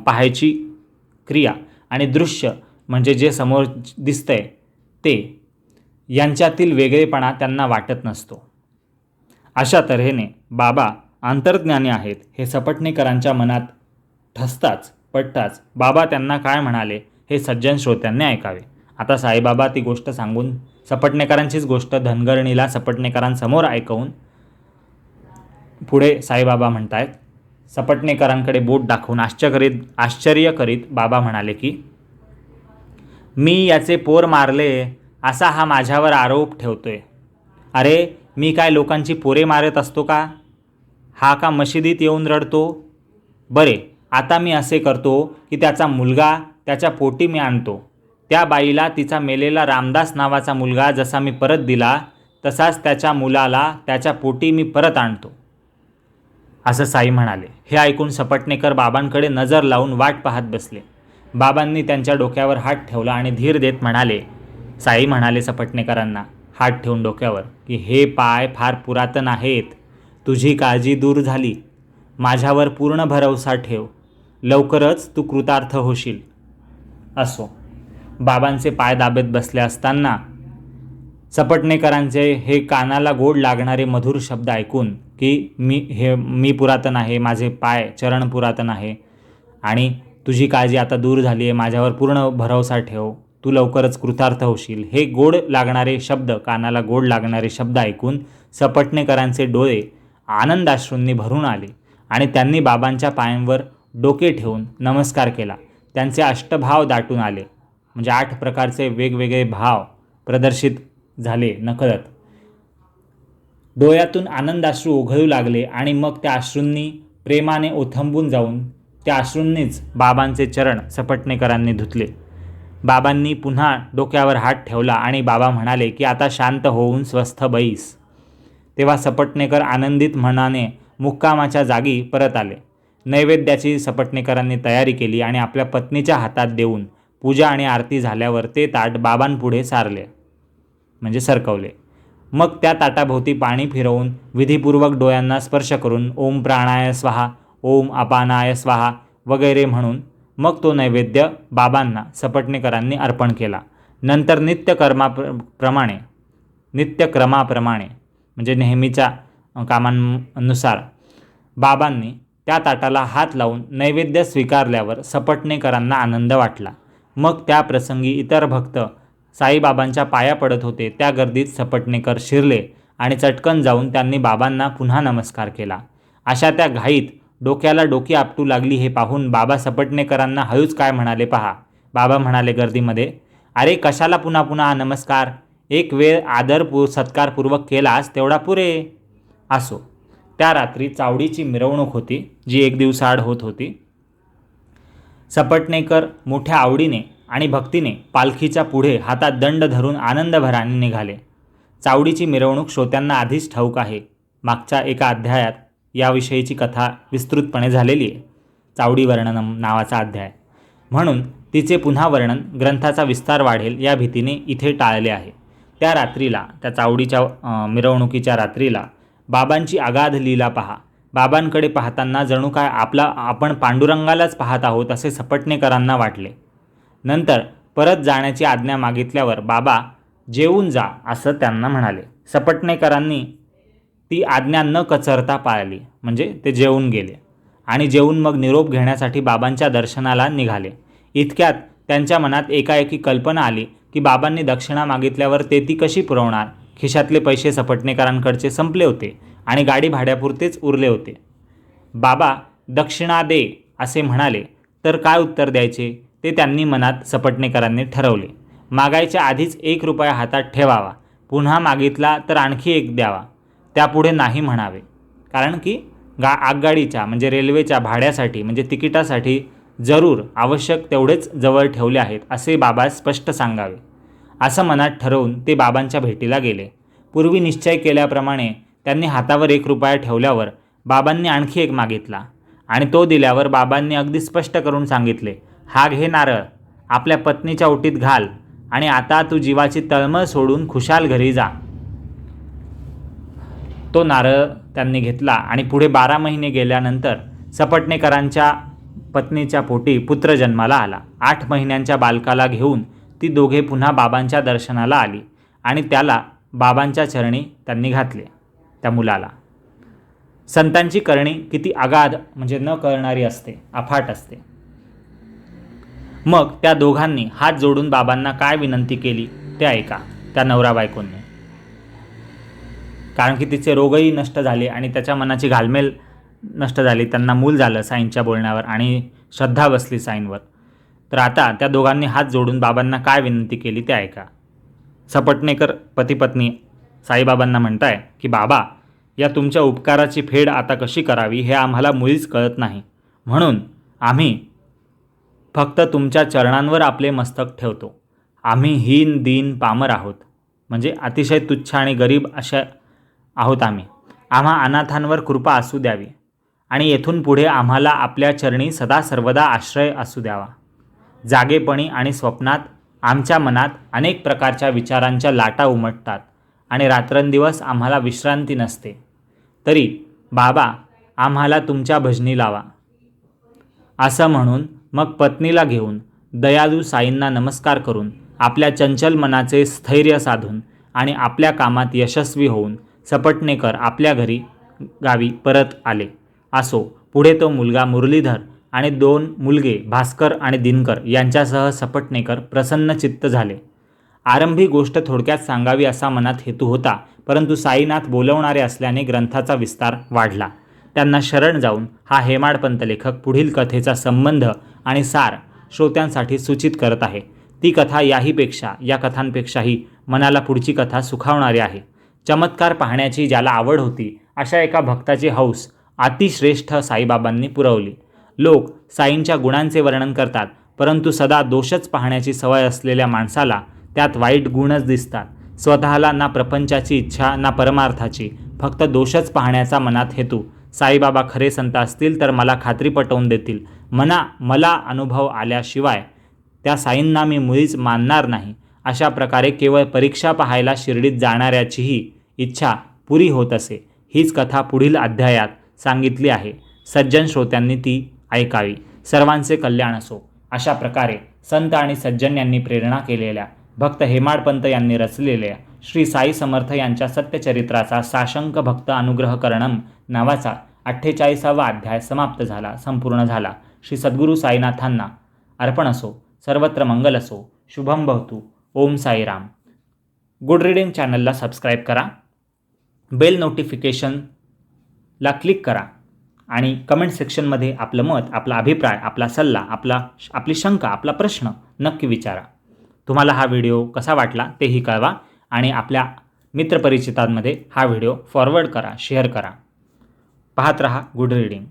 Speaker 1: पाहायची क्रिया आणि दृश्य म्हणजे जे समोर दिसतंय ते, यांच्यातील वेगळेपणा त्यांना वाटत नसतो. अशा तऱ्हेने बाबा अंतर्ज्ञानी आहेत हे सपटणेकरांच्या मनात पटताच बाबा त्यांना काय म्हणाले हे सज्जन श्रोत्यांनी ऐकावे. आता साईबाबा ती गोष्ट सांगून, सपटणेकरांचीच गोष्ट धनगरणीला सपटणेकरांसमोर ऐकवून पुढे साईबाबा म्हणतायत. सपटणेकरांकडे बोट दाखवून आश्चर्य करीत बाबा म्हणाले की मी याचे पोर मारले असा हा माझ्यावर आरोप ठेवतोय. अरे मी काय लोकांची पोरे मारत असतो का? हा का मशिदीत येऊन रडतो? बरे, आता मी असे करतो की त्याचा मुलगा त्याच्या पोटी मी आणतो. त्या बाईला तिचा मेलेला रामदास नावाचा मुलगा जसा मी परत दिला तसाच त्याच्या मुलाला त्याच्या पोटी मी परत आणतो, असं साई म्हणाले. हे ऐकून सपटणेकर बाबांकडे नजर लावून वाट पाहत बसले. बाबांनी त्यांच्या डोक्यावर हात ठेवला आणि धीर देत म्हणाले. साई म्हणाले सपटणेकरांना हात ठेवून डोक्यावर की हे पाय फार पुरातन आहेत. तुझी काळजी दूर झाली. माझ्यावर पूर्ण भरवसा ठेव. लवकरच तू कृतार्थ होशील. असो, बाबांचे पाय दाबेत बसले असताना सपटणेकरांचे हे कानाला गोड लागणारे मधुर शब्द ऐकून की मी पुरातन आहे, माझे पाय चरण पुरातन आहे आणि तुझी काळजी आता दूर झाली आहे, माझ्यावर पूर्ण भरवसा ठेव, तू लवकरच कृतार्थ होशील, हे गोड लागणारे शब्द, कानाला गोड लागणारे शब्द ऐकून सपटणेकरांचे डोळे आनंदाश्रूंनी भरून आले आणि त्यांनी बाबांच्या पायांवर डोके ठेवून नमस्कार केला. त्यांचे अष्टभाव दाटून आले, म्हणजे 8 प्रकारचे वेगवेगळे भाव प्रदर्शित झाले नकळत. डोळ्यातून आनंदाश्रू ओघळू लागले आणि मग त्या अश्रूंनी प्रेमाने ओथंबून जाऊन त्या अश्रूंनीच बाबांचे चरण सपटणेकरांनी धुतले. बाबांनी पुन्हा डोक्यावर हात ठेवला आणि बाबा म्हणाले की आता शांत होऊन स्वस्थ बैस. तेव्हा सपटणेकर आनंदित मनाने मुक्कामाच्या जागी परत आले. नैवेद्याची सपटणेकरांनी तयारी केली आणि आपल्या पत्नीच्या हातात देऊन पूजा आणि आरती झाल्यावर ते ताट बाबांपुढे सारले म्हणजे सरकवले. मग त्या ताटाभोवती पाणी फिरवून विधीपूर्वक डोळ्यांना स्पर्श करून ओम प्राणाय स्वाहा, ओम अपानाय स्वाहा वगैरे म्हणून मग तो नैवेद्य बाबांना सपटणेकरांनी अर्पण केला. नंतर नित्यक्रमाप्रमाणे म्हणजे नेहमीच्या कामांनुसार बाबांनी त्या ताटाला हात लावून नैवेद्य स्वीकारल्यावर सपटणेकरांना आनंद वाटला. मग त्या प्रसंगी इतर भक्त साईबाबांच्या पाया पडत होते. त्या गर्दीत सपटणेकर शिरले आणि चटकन जाऊन त्यांनी बाबांना पुन्हा नमस्कार केला. अशा त्या घाईत डोक्याला डोकी आपटू लागली हे पाहून बाबा सपटणेकरांना हळूच काय म्हणाले पहा. बाबा म्हणाले गर्दीमध्ये, अरे कशाला पुन्हा पुन्हा नमस्कार, एक वेळ आदर सत्कारपूर्वक केलास तेवढा पुरे. असो, त्या रात्री चावडीची मिरवणूक होती जी 1 दिवसाआड होत होती. सपटणेकर मोठ्या आवडीने आणि भक्तीने पालखीच्या पुढे हातात दंड धरून आनंदभराने निघाले. चावडीची मिरवणूक श्रोत्यांना आधीच ठाऊक आहे. मागच्या एका अध्यायात याविषयीची कथा विस्तृतपणे झालेली आहे. चावडी वर्णनम नावाचा अध्याय. म्हणून तिचे पुन्हा वर्णन ग्रंथाचा विस्तार वाढेल या भीतीने इथे टाळले आहे. त्या रात्रीला, त्या चावडीच्या मिरवणुकीच्या रात्रीला बाबांची अगाध लीला पहा. बाबांकडे पाहताना जणू काय आपण पांडुरंगालाच पाहत आहोत असे सपटणेकरांना वाटले. नंतर परत जाण्याची आज्ञा मागितल्यावर बाबा जेवून जा असं त्यांना म्हणाले. सपटणेकरांनी ती आज्ञा न कचरता पाळली, म्हणजे ते जेवून गेले आणि जेवून मग निरोप घेण्यासाठी बाबांच्या दर्शनाला निघाले. इतक्यात त्यांच्या मनात एकाएकी कल्पना आली की बाबांनी दक्षिणा मागितल्यावर ते ती कशी पुरवणार. खिशातले पैसे सपटणेकरांकडचे संपले होते आणि गाडी भाड्यापुरतेच उरले होते. बाबा दक्षिणा दे असे म्हणाले तर काय उत्तर द्यायचे ते त्यांनी मनात सपटणेकरांनी ठरवले. मागायच्या आधीच 1 रुपया हातात ठेवावा, पुन्हा मागितला तर आणखी 1 द्यावा, त्यापुढे नाही म्हणावे. कारण की आगगाडीच्या म्हणजे रेल्वेच्या भाड्यासाठी म्हणजे तिकिटासाठी जरूर आवश्यक तेवढेच जवळ ठेवले आहेत असे बाबा स्पष्ट सांगावे. असं मनात ठरवून ते बाबांच्या भेटीला गेले. पूर्वी निश्चय केल्याप्रमाणे त्यांनी हातावर 1 रुपया ठेवल्यावर बाबांनी आणखी 1 मागितला आणि तो दिल्यावर बाबांनी अगदी स्पष्ट करून सांगितले, हा घे नारळ, आपल्या पत्नीच्या ओटीत घाल आणि आता तू जीवाची तळमळ सोडून खुशाल घरी जा. तो नारळ त्यांनी घेतला आणि पुढे 12 महिने गेल्यानंतर सपटणेकरांच्या पत्नीच्या पोटी पुत्र जन्माला आला. 8 महिन्यांच्या बालकाला घेऊन ती दोघे पुन्हा बाबांच्या दर्शनाला आली आणि त्याला बाबांच्या चरणी त्यांनी घातले. त्या मुलाला संतांची करणी किती अगाध म्हणजे न कळणारी असते, अफाट असते. मग त्या दोघांनी हात जोडून बाबांना काय विनंती केली ते ऐका. त्या नवरा बायकोंनी, कारण की तिचे रोगही नष्ट झाले आणि त्याच्या मनाची घालमेल नष्ट झाली. त्यांना मूल झालं साईंच्या बोलण्यावर आणि श्रद्धा बसली साईंवर. तर आता त्या दोघांनी हात जोडून बाबांना काय विनंती केली ते ऐका. सपटणेकर पती पत्नी साईबाबांना म्हणताय की बाबा, या तुमच्या उपकाराची फेड आता कशी करावी हे आम्हाला मुळीच कळत नाही. म्हणून आम्ही फक्त तुमच्या चरणांवर आपले मस्तक ठेवतो. आम्ही हीन दीन पामर आहोत, म्हणजे अतिशय तुच्छ आणि गरीब अशा आहोत आम्ही. आम्हा अनाथांवर कृपा असू द्यावी आणि येथून पुढे आम्हाला आपल्या चरणी सदा सर्वदा आश्रय असू द्यावा. जागेपणी आणि स्वप्नात आमच्या मनात अनेक प्रकारच्या विचारांच्या लाटा उमटतात आणि रात्रंदिवस आम्हाला विश्रांती नसते. तरी बाबा आम्हाला तुमच्या भजनी लावा. असं म्हणून मग पत्नीला घेऊन दयाळू साईंना नमस्कार करून आपल्या चंचल मनाचे स्थैर्य साधून आणि आपल्या कामात यशस्वी होऊन सपटणेकर आपल्या गावी परत आले. असो पुढे तो मुलगा मुरलीधर आणि 2 मुलगे भास्कर आणि दिनकर यांच्यासह सपटणेकर प्रसन्न चित्त झाले. आरंभी गोष्ट थोडक्यात सांगावी असा मनात हेतू होता, परंतु साईनाथ बोलवणारे असल्याने ग्रंथाचा विस्तार वाढला. त्यांना शरण जाऊन हा हेमाडपंत लेखक पुढील कथेचा संबंध आणि सार श्रोत्यांसाठी सूचित करत आहे. ती कथा या कथांपेक्षाही मनाला पुढची कथा सुखावणारी आहे. चमत्कार पाहण्याची ज्याला आवड होती अशा एका भक्ताची हौस अतिश्रेष्ठ साईबाबांनी पुरवली. लोक साईंच्या गुणांचे वर्णन करतात, परंतु सदा दोषच पाहण्याची सवय असलेल्या माणसाला त्यात वाईट गुणच दिसतात. स्वतःला ना प्रपंचाची इच्छा ना परमार्थाची, फक्त दोषच पाहण्याचा मनात हेतू. साईबाबा खरे संत असतील तर मला खात्री पटवून देतील. मला अनुभव आल्याशिवाय त्या साईंना मी मुळीच मानणार नाही. अशा प्रकारे केवळ परीक्षा पाहायला शिर्डीत जाणाऱ्याचीही इच्छा पुरी होत असे. हीच कथा पुढील अध्यायात सांगितली आहे. सज्जन श्रोत्यांनी ती ऐकावी. सर्वांचे कल्याण असो. अशा प्रकारे संत आणि सज्जन यांनी प्रेरणा केलेल्या, भक्त हेमाडपंत यांनी रचलेल्या श्री साई समर्थ यांच्या सत्यचरित्राचा साशंक भक्त अनुग्रहकरणम नावाचा 48वा अध्याय समाप्त झाला, संपूर्ण झाला. श्री सद्गुरू साईनाथांना अर्पण असो. सर्वत्र मंगल असो. शुभम भवतु. ओम साईराम. गुड रीडिंग चॅनलला सबस्क्राईब करा. बेल नोटिफिकेशनला क्लिक करा आणि कमेंट सेक्शनमध्ये आपलं मत, आपला अभिप्राय, आपला सल्ला, आपली शंका, आपला प्रश्न नक्की विचारा. तुम्हाला हा व्हिडिओ कसा वाटला तेही कळवा आणि आपल्या मित्रपरिचितांमध्ये हा व्हिडिओ फॉरवर्ड करा, शेअर करा. पाहत रहा गुड रीडिंग.